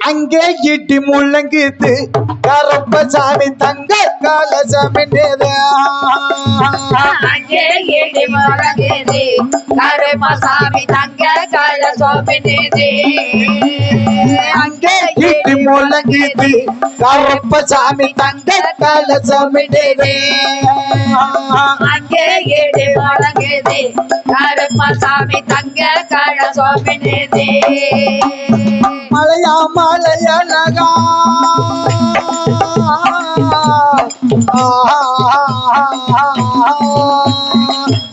அங்கே இடி முழங்குது கருப்பசாமி தங்க கலசம் அங்கே இடி முழங்குது கருப்பசாமி தங்க கலசம் அங்கே இடி முழங்குது கருப்பசாமி தங்க கலசம் அங்கே இடி முழங்குது கருப்பசாமி தங்க கலசம் மலையா மலையழகா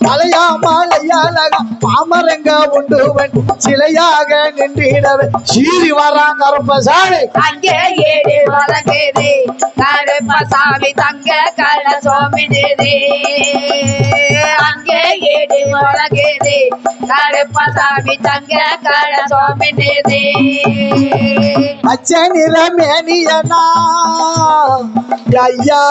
மலையா மலையழகா பாமரங்க உண்டுவன் சிலையாக நின்றிடவே சீறி வரான் கருப்பசாமி அங்கே ஏடி வழங்குது கருப்பசாமி தங்க கலசோமிடுது அங்கே ஏடி வழங்குது கருப்பசாமி தங்க கலசோமிடுது பச்சை நிறமேனியனா ஐயா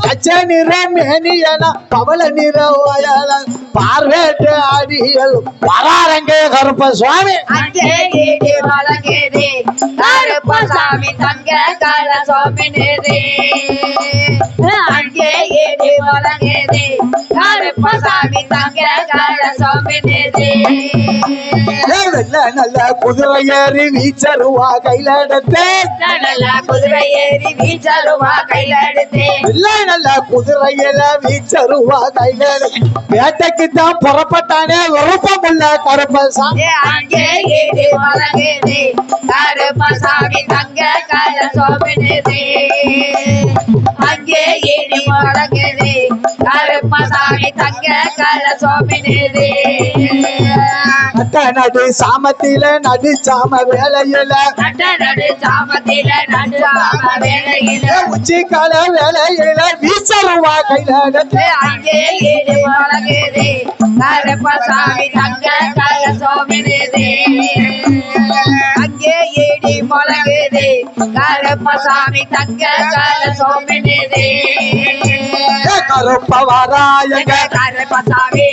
பச்சை நிறமேனியனா பவள நிற வயல பார்வேட்டு அடிகள் வராரங்க கருப்பசாமி அங்கே ஏடி வழங்குது கருப்பசாமி தங்க கலசோமிடுது அங்கே ஏடி வழங்குது கருப்பசாமி தங்க கலசோமிடுது நல்ல குதிரை ஏறி வீச்சருவா கையில எடுத்து நல்ல குதிரை ஏறி வீச்சருவா கையில எடுத்து நல்ல குதிரையில வீச்சருவா கையில வேட்டைக்கு தான் புறப்பட்டானே விருப்பமுள்ள கருப்பசாமி அங்கே ஏடி வழங்குது கருப்பசாமி தங்க கலசோமிடுது அங்கே ஏடி வழங்குது கருப்பசாமி தங்க கலசோமிடுது நடு சாமத்தில நடு சாம வேலையில நடு சாமத்தில நடு சாம வேலையில உச்சிக்கால வேலையில வீச்சருவா கையில எடுத்து அங்கே ஏடி வழங்குது கருப்பசாமி தங்க கலசோமிடுது அங்கே ஏடி வழங்குது கருப்பசாமி தங்க கலசோமிடுது கருப்ப வாராயங்க கருப்பசாமி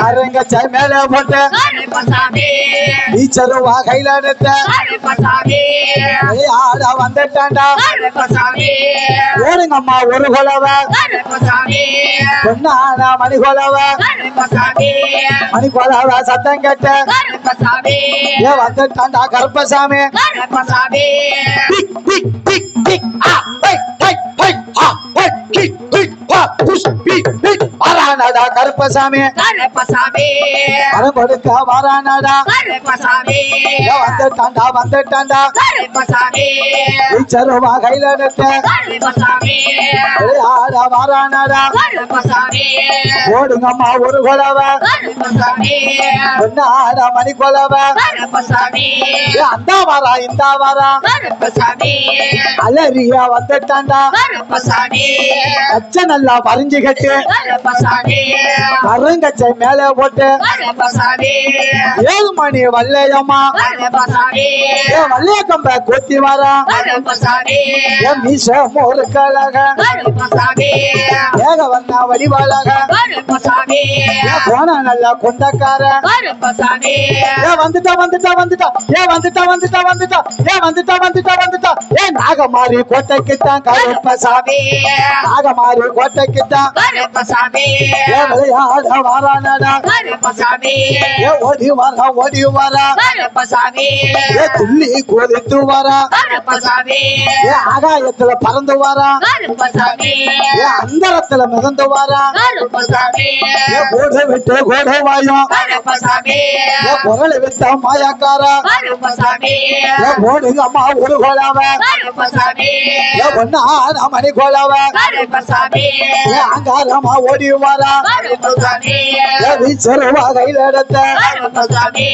அரங்கச்ச மேல போட்டு கருப்பசாமி வீச்சருவா கையில எடுத்து கருப்பசாமி ஆட வந்துட்டாண்டா கருப்பசாமி ஓடுங்கம்மா ஒரு கொலவ கருப்பசாமி பொன்னான மணி கொலவ கருப்பசாமி மணி கொலவ சத்தம் கேட்ட கருப்பசாமி ஏ வந்துட்டாண்டா கருப்பசாமி கருப்பசாமி டிக் டிக் டிக் டிக் ஆ ஹை ஹை ஹை ஆ ஹை டிக் டிக் ஆ புஷ் டிக் டிக் வரானடா கருப்பசாமி கருப்பசாமி வரம் கொடுக்க வரானடா கருப்பசாமி வந்துட்டாண்டா கருப்பசாமி வீச்சருவா கையில எடுத்து கருப்பசாமி ஆட வரானடா கருப்பசாமி ஓடுங்கம்மா ஒரு கொலவ கருப்பசாமி பொன்னான மணி கொலவ கருப்பசாமி அந்த வரா இந்த வரா கருப்பசாமி அலறியா வந்துட்டாண்டா கருப்பசாமி அச்ச நல்லா பறிஞ்சு கட்டு கருப்பசாமி கருங்கச்சை மேல போட்டு கருப்பசாமி 7 மணி வல்லையம்மா கருப்பசாமி வல்லைய கம்ப கொத்தி வரா கருப்பசாமி மீச மோரு கழக கருப்பசாமி ஏக வந்தா வடிவாளக கருப்பசாமி போன நல்லா கொண்டக்கார கருப்பசாமி வந்துட்டா வந்துட்டா வந்துட்டா வந்துட்டா வந்துட்டா வந்துட்டா வந்துட்டா வந்துட்டா வந்துட்டா நாகமாரி கோட்டைக்குத்தான் கருப்பசாமி நாகமாரி கோட்டைக்குத்தான் கருப்பசாமி விளையாட வாரானடா கருப்பசாமி ஓடி வரா கருப்பசாமி துள்ளி குதித்து வரா கருப்பசாமி ஆகாயத்துல பறந்து வரா கருப்பசாமி அந்தரத்துல மிதந்து வரா கருப்பசாமி கோடு விட்டு கோடு வாயும் கருப்பசாமி குரல் வித்த மாயாக்காரா கருப்பசாமி ஓடுங்க அம்மா ஒரு கோலாவ கருப்பசாமி ஒன்னான மணி கோலாவ கருப்பசாமி அங்காரமா ஓடி வரா கருப்பசாமி வீச்சருவா கையில எடுத்த கருப்பசாமி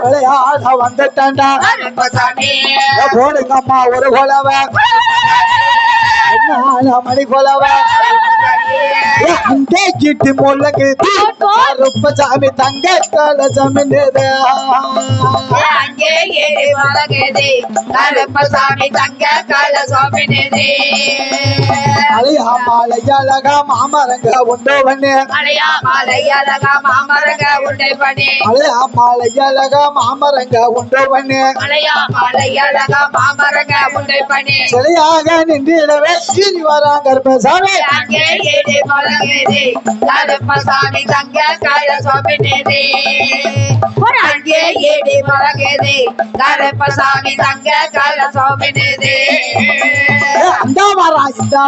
விளையாட வந்துட்டாண்டா கருப்பசாமி போடுங்க அம்மா ஒரு கோலாவ ஒன்னான மணி கோலாவ அங்கே கிட்டு முழங்குது கருப்பசாமி தங்க கலசம் அங்கே ஏறி வழங்குது கருப்பசாமி தங்க கலசம் அழகா மாமரங்க உண்டு பண்ணு மலையா மாலையழகா மாமரங்க உண்டை பண்ணி அழகா மாமரங்க உண்டு பண்ணு மலையா மாலையழகா மாமரங்க உண்டை பண்ணி சிலையாக நின்றிடவே சீறி வரான் கருப்பசாமி அங்கே ஏறி வழங்குது கருப்பசாமி தங்க கலசம் அங்கே ஏறி வழங்குது கருப்பசாமி தங்க கலசம் அந்த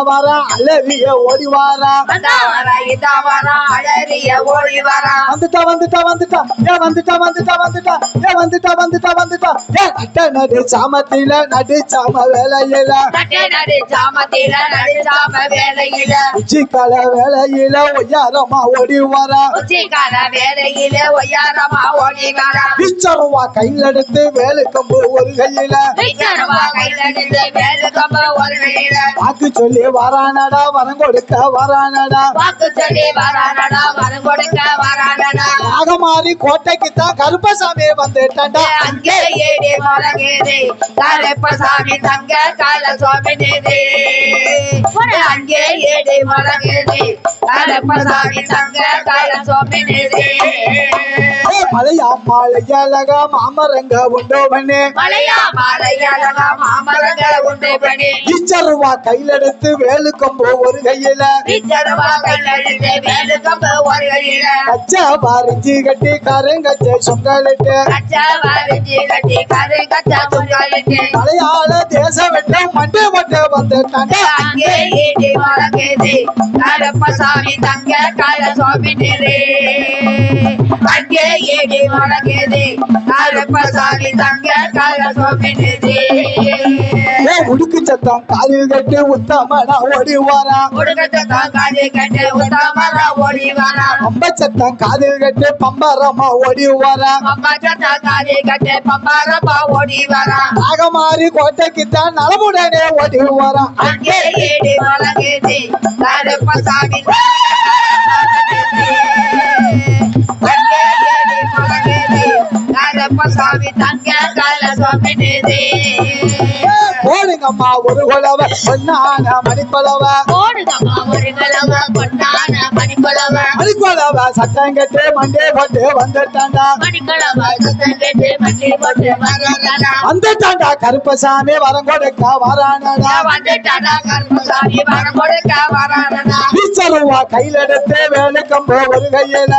வரா அலறிய ஓடி வாரா அழறிய ஓடி வரா வந்துட்டா கட்ட நடு சாமத்தில நடு சாம வேலையில ஜாமத்தில நடுச்சாம வேலையில உச்சிக்கால வேலையில ஒய்யாரமா ஓடி வாரா உச்சிக்கால வேலையில ஒய்யாரமா ஓடி வரா பிச்சருவா கையில் எடுத்து வேலு கம்பு ஒரு கையில கையில எடுத்து வேலு கம்ப ஒரு கையில வாக்கு சொல்லி வரானடா வரம் கொடுக்க வரானடா வாக்கு சொல்லி வரானடா வரம் கொடுக்க வரானடா நாகமாரி கோட்டைக்கு தான் கருப்பசாமி வந்துட்டாண்டா அங்கே ஏடி வழங்குது கருப்பசாமி தங்க கலசம் அங்கே ஏடி வழங்குது கருப்பசாமி தங்க கலசம் மலையா மாலையழகா மாமரங்க உண்டோ பண்ணு மலையா மாலையழகா மாமரங்க உண்டை பண்ணி பிச்சருவா கையில் எடுத்து வேலு கம்பு ஒரு கையில வேலு கம்ப ஒரு கையில கச்சா பாரிஞ்சி கட்டி கருங்கச்ச சொங்கலிட்டு தலையால தேசம் விட்டு மண்டே மண்டே வந்துட்டாண்டா அங்கே ஏடி வழங்குது கருப்பசாமி தங்க கலசம் அங்கே ஏடி வழங்குது கருப்பசாமி தங்க கலசம் உடுக்கு சத்தம் காலில் கட்டி உத்தமனா ஓடி வாரா காது கட்டு உத்தமரா ஓடி வரா பம்ப சத்தம் காதில் கட்டி பம்பரமா ஓடி வாரா அம்மா சத்தா காது கட்டு பம்பாரப்பா ஓடி வரா நாகமாரி கோட்டைக்கு தான் நலமுடனே ஓடி வாரா அங்கே ஏடி வழங்குது கருப்பசாமி அங்கே ஏடி வழங்குது கருப்பசாமி தங்க கலசம் போடுங்கம்மா ஒரு குலவ பொன்னான மணிக்குலவ ஓடுதம்மா ஒரு கலவ பொன்னான மணிக்குலவ மணிக்குலவ சத்தம் கட்டு மண்டே போட்டு வந்துட்டாண்டா மணிக்குலவ சத்தம் கேட்டு மண்டி போட்டு வரானடா வந்துட்டாண்டா கருப்பசாமி வரம் கொடுக்க வரானடா வந்துட்டாடா கருப்பசாமி வரம் கொடுக்க வரானடா பிச்சருவா கையில் எடுத்து வேலு கம்பு ஒரு கையில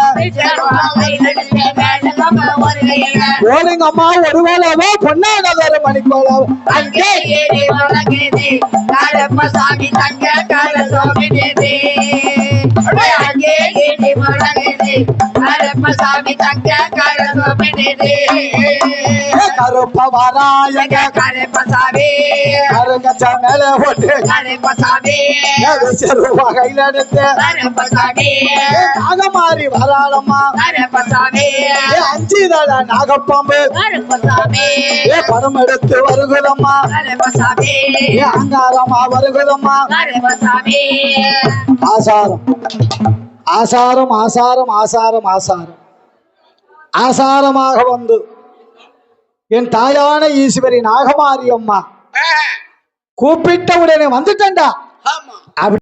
போடுங்கம்மா ஒரு குலவ பொன்னானதொரு மணிக்குலவ அங்கே ஏறி வழங்குது கருப்பசாமி தங்க கலசம் அங்கே ஏறி வழங்குது கருப்பசாமி தங்க கலசம் கருப்ப வராயங்க கருப்பசாமி கருங்கச்ச மேல போட்டு கருப்பசாமி செருவா கையில் எடுத்து கருப்பசாமி நாகமாரி வராளம்மா கருப்பசாமி அஞ்சிதழ நாகப்பாம்பு கருப்பசாமி படம் எடுத்து வருகுதம்மா கருப்பசாமி அங்காரமா வருகுதம்மா கருப்பசாமி ஆசாரம் ஆசாரம் ஆசாரம் ஆசாரம் ஆசாரம் ஆசாரமாக வந்து என் தாயான ஈஸ்வரி நாகமாரி அம்மா கூப்பிட்ட உடனே வந்துட்டேன்டா அப்படி